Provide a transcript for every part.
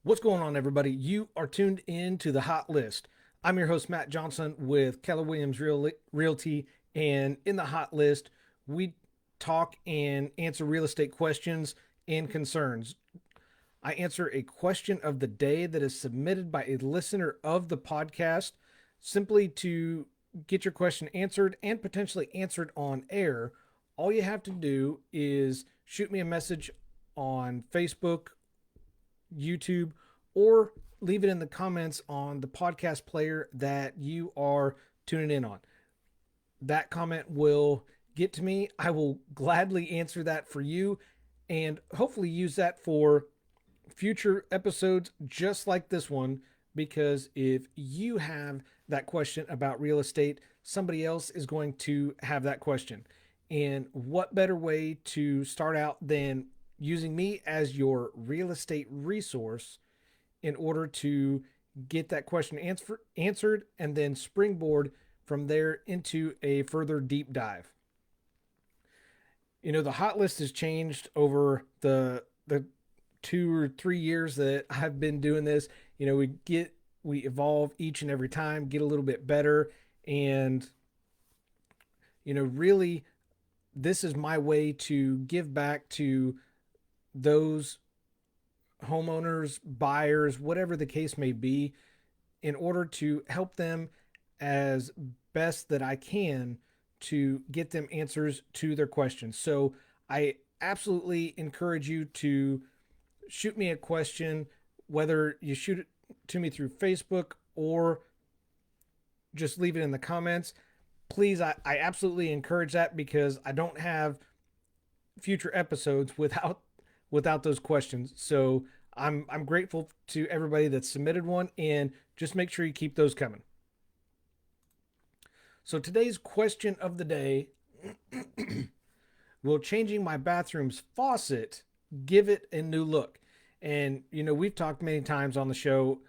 What's going on, everybody? You are tuned in to the Hot List. I'm your host, Matt Johnson with Keller Williams Realty. And in the Hot List, we talk and answer real estate questions and concerns. I answer a question of the day that is submitted by a listener of the podcast simply to get your question answered and potentially answered on air. All you have to do is shoot me a message on Facebook, YouTube, or leave it in the comments on the podcast player that you are tuning in on. That comment will get to me. I will gladly answer that for you and hopefully use that for future episodes just like this one. Because if you have that question about real estate, somebody else is going to have that question. And what better way to start out than using me as your real estate resource in order to get that question answered and then springboard from there into a further deep dive. The hot list has changed over the 2 or 3 years that I've been doing this. We evolve each and every time, get a little bit better, and really, this is my way to give back to those homeowners, buyers, whatever the case may be, in order to help them as best that I can to get them answers to their questions. So I absolutely encourage you to shoot me a question, whether you shoot it to me through Facebook or just leave it in the comments. Please, I absolutely encourage that because I don't have future episodes without those questions. So I'm grateful to everybody that submitted one, and just make sure you keep those coming. So today's question of the day: will changing my bathroom's faucet give it a new look? And we've talked many times on the show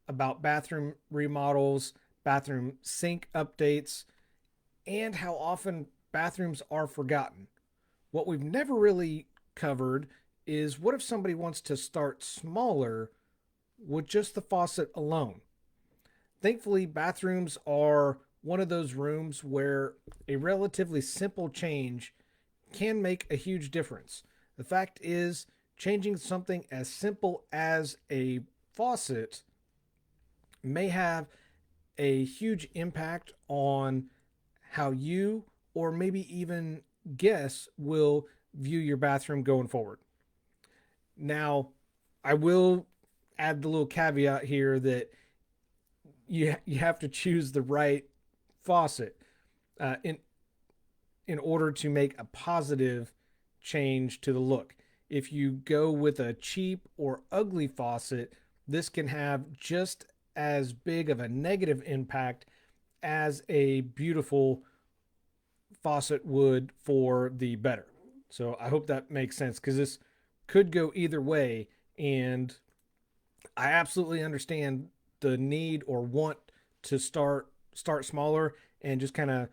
about bathroom remodels, bathroom sink updates, and how often bathrooms are forgotten. What we've never really covered is, what if somebody wants to start smaller with just the faucet alone? Thankfully, bathrooms are one of those rooms where a relatively simple change can make a huge difference. The fact is, changing something as simple as a faucet may have a huge impact on how you, or maybe even guests, will view your bathroom going forward. Now, I will add the little caveat here that you have to choose the right faucet in order to make a positive change to the look. If you go with a cheap or ugly faucet, this can have just as big of a negative impact as a beautiful faucet would for the better. So I hope that makes sense, because this could go either way, and I absolutely understand the need or want to start smaller and just kind of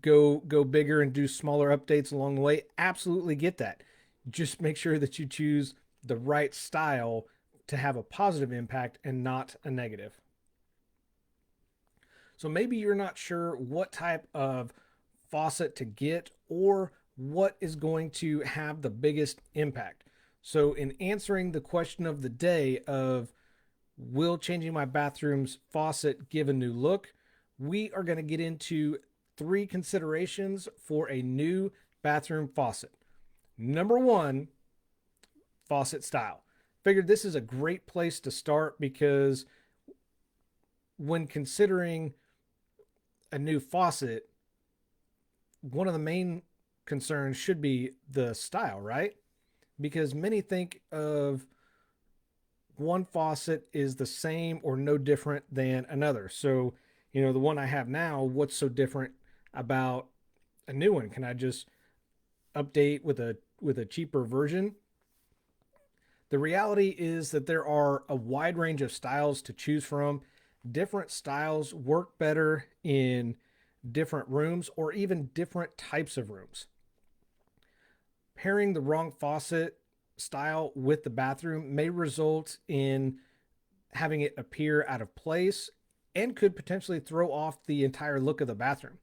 go bigger and do smaller updates along the way. Absolutely get that. Just make sure that you choose the right style to have a positive impact and not a negative. So maybe you're not sure what type of faucet to get or what is going to have the biggest impact. So in answering the question of the day of, will changing my bathroom's faucet give a new look, we are going to get into 3 considerations for a new bathroom faucet. Number 1, faucet style. Figured this is a great place to start, because when considering a new faucet, one of the main concerns should be the style, right? Because many think of one faucet is the same or no different than another. So, the one I have now, what's so different about a new one? Can I just update with a cheaper version? The reality is that there are a wide range of styles to choose from. Different styles work better in different rooms or even different types of rooms. Pairing the wrong faucet style with the bathroom may result in having it appear out of place and could potentially throw off the entire look of the bathroom.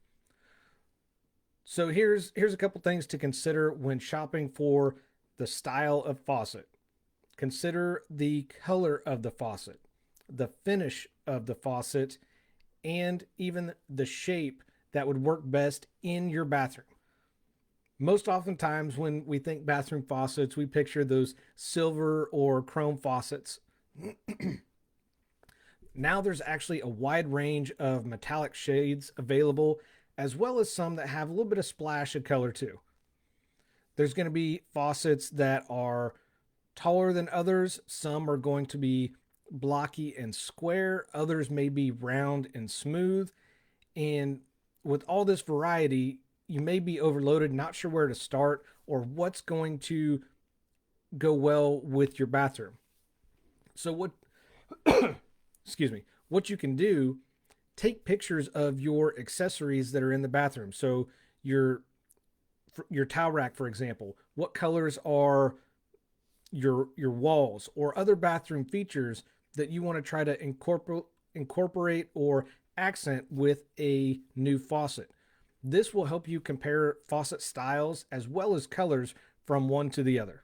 So here's a couple things to consider when shopping for the style of faucet. Consider the color of the faucet, the finish of the faucet, and even the shape that would work best in your bathroom. Most oftentimes, when we think bathroom faucets, we picture those silver or chrome faucets. Now there's actually a wide range of metallic shades available, as well as some that have a little bit of splash of color too. There's going to be faucets that are taller than others. Some are going to be blocky and square. Others may be round and smooth. And with all this variety, you may be overloaded, not sure where to start or what's going to go well with your bathroom. So what excuse me, what you can do, take pictures of your accessories that are in the bathroom. So your towel rack, for example, what colors are your walls or other bathroom features that you want to try to incorporate or accent with a new faucet. This will help you compare faucet styles as well as colors from one to the other.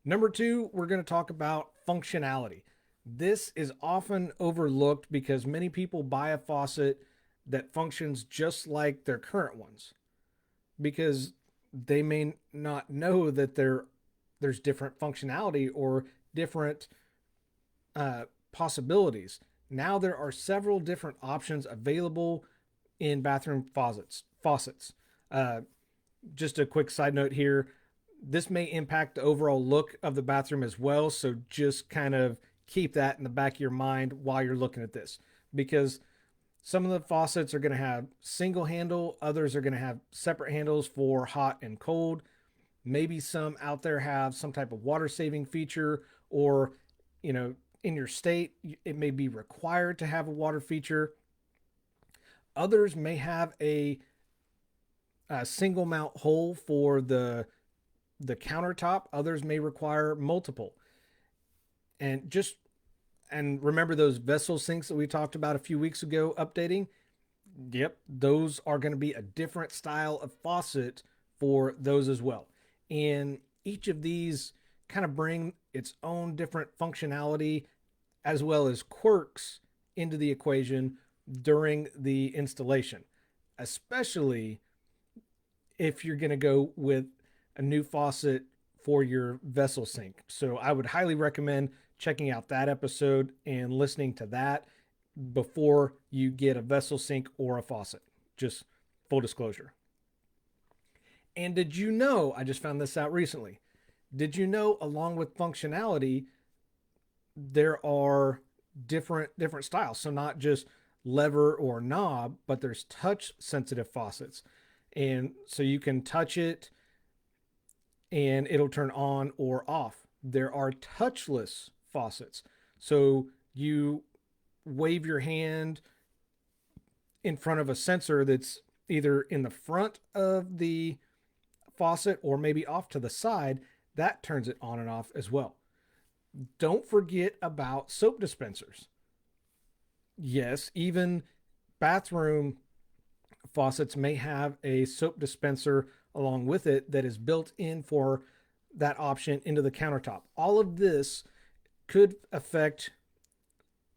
Number two, we're going to talk about functionality. This is often overlooked because many people buy a faucet that functions just like their current ones because they may not know that there's different functionality or different possibilities. Now there are several different options available in bathroom faucets. Uh, just a quick side note here. This may impact the overall look of the bathroom as well. So just kind of keep that in the back of your mind while you're looking at this, because some of the faucets are going to have single handle, others are going to have separate handles for hot and cold. Maybe some out there have some type of water saving feature, or, in your state, it may be required to have a water feature. Others may have a single mount hole for the countertop. Others may require multiple. And remember those vessel sinks that we talked about a few weeks ago updating? Yep, those are going to be a different style of faucet for those as well. And each of these kind of bring its own different functionality as well as quirks into the equation during the installation, especially if you're going to go with a new faucet for your vessel sink. So I would highly recommend checking out that episode and listening to that before you get a vessel sink or a faucet. Just full disclosure. And did you know, I just found this out recently, did you know along with functionality, there are different styles? So not just lever or knob, but there's touch sensitive faucets. And so you can touch it and it'll turn on or off. There are touchless faucets. So you wave your hand in front of a sensor that's either in the front of the faucet or maybe off to the side. That turns it on and off as well. Don't forget about soap dispensers. Yes, even bathroom faucets may have a soap dispenser along with it that is built in for that option into the countertop. All of this could affect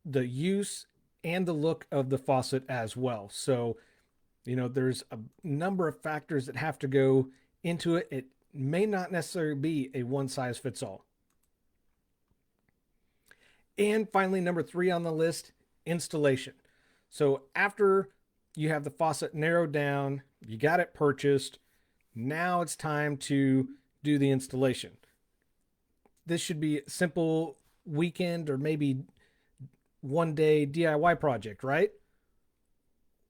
the use and the look of the faucet as well. So, there's a number of factors that have to go into it. It may not necessarily be a one size fits all. And finally, number three on the list, installation. So after you have the faucet narrowed down, you got it purchased, now it's time to do the installation. This should be a simple weekend or maybe one day DIY project, right?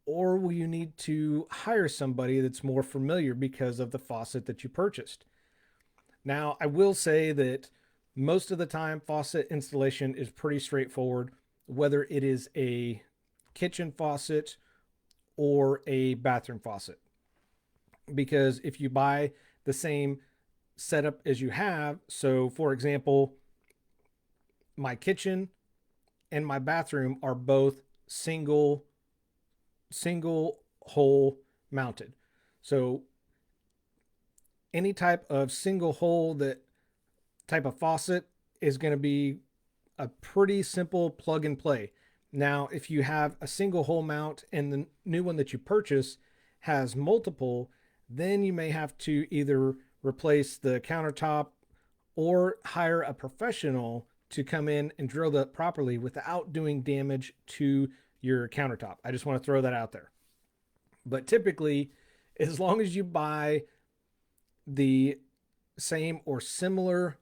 Or will you need to hire somebody that's more familiar because of the faucet that you purchased? Now, I will say that most of the time, faucet installation is pretty straightforward, whether it is a kitchen faucet or a bathroom faucet. Because if you buy the same setup as you have. So, for example, my kitchen and my bathroom are both single hole mounted. So, any type of single hole that type of faucet is going to be a pretty simple plug and play. Now, if you have a single hole mount and the new one that you purchase has multiple, then you may have to either replace the countertop or hire a professional to come in and drill that properly without doing damage to your countertop. I just want to throw that out there. But typically, as long as you buy the same or similar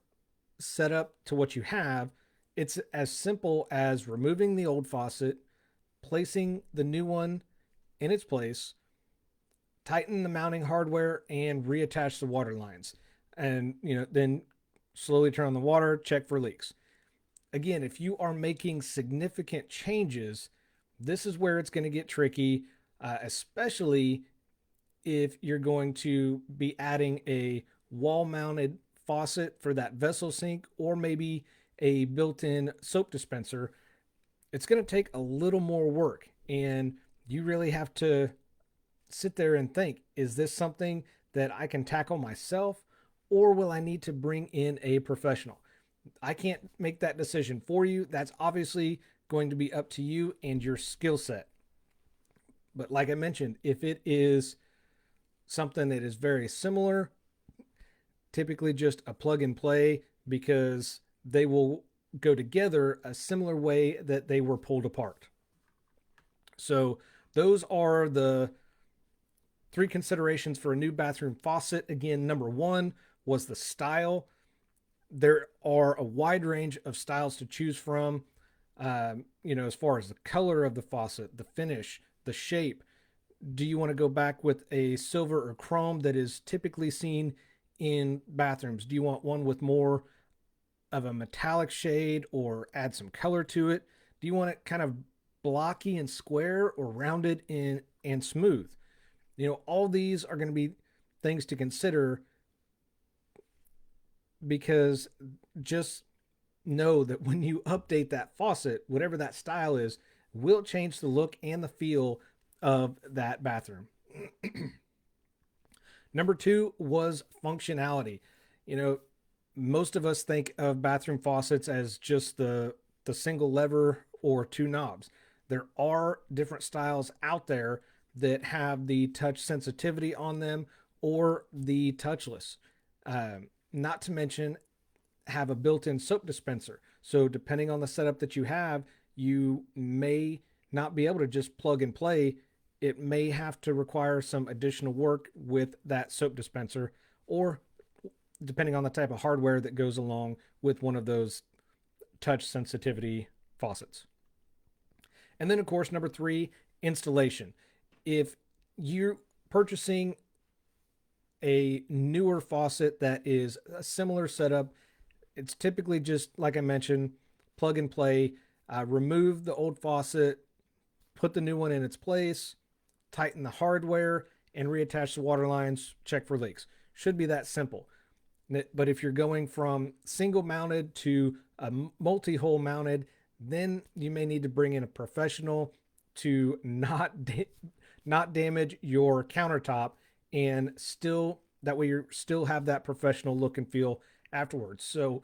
setup to what you have, it's as simple as removing the old faucet, placing the new one in its place, tighten the mounting hardware, and reattach the water lines. And then slowly turn on the water, check for leaks. Again, if you are making significant changes, this is where it's going to get tricky, especially if you're going to be adding a wall mounted faucet for that vessel sink or maybe a built in soap dispenser. It's going to take a little more work, and you really have to sit there and think, is this something that I can tackle myself, or will I need to bring in a professional? I can't make that decision for you. That's obviously going to be up to you and your skill set. But like I mentioned, if it is something that is very similar, typically just a plug and play, because they will go together a similar way that they were pulled apart. So those are the three considerations for a new bathroom faucet. Again, number one was the style. There are a wide range of styles to choose from, as far as the color of the faucet, the finish, the shape. Do you want to go back with a silver or chrome that is typically seen in bathrooms? Do you want one with more of a metallic shade or add some color to it? Do you want it kind of blocky and square or rounded and smooth? All these are going to be things to consider, because just know that when you update that faucet, whatever that style is, will change the look and the feel of that bathroom. Number two was functionality. Most of us think of bathroom faucets as just the single lever or two knobs. There are different styles out there that have the touch sensitivity on them or the touchless. Not to mention have a built-in soap dispenser. So depending on the setup that you have, you may not be able to just plug and play. It may have to require some additional work with that soap dispenser, or depending on the type of hardware that goes along with one of those touch sensitivity faucets. And then, of course, number three, installation. If you're purchasing a newer faucet that is a similar setup, it's typically just, like I mentioned, plug and play. Remove the old faucet, put the new one in its place, tighten the hardware, and reattach the water lines, check for leaks. Should be that simple. But if you're going from single mounted to a multi-hole mounted, then you may need to bring in a professional to not damage your countertop, and still, that way you still have that professional look and feel afterwards. So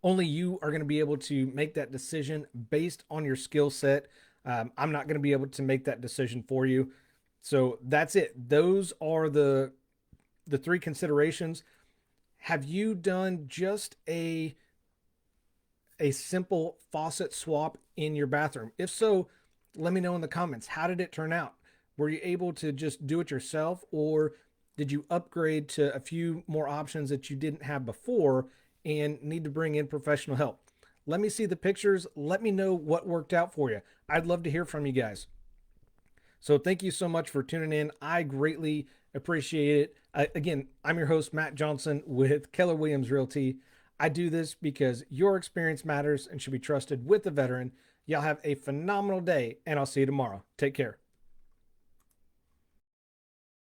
only you are going to be able to make that decision based on your skill set. I'm not going to be able to make that decision for you. So that's it. Those are the three considerations. Have you done just a simple faucet swap in your bathroom? If so, let me know in the comments. How did it turn out? Were you able to just do it yourself, or did you upgrade to a few more options that you didn't have before and need to bring in professional help? Let me see the pictures. Let me know what worked out for you. I'd love to hear from you guys. So thank you so much for tuning in. I greatly appreciate it. Again, I'm your host, Matt Johnson with Keller Williams Realty. I do this because your experience matters and should be trusted with a veteran. Y'all have a phenomenal day, and I'll see you tomorrow. Take care.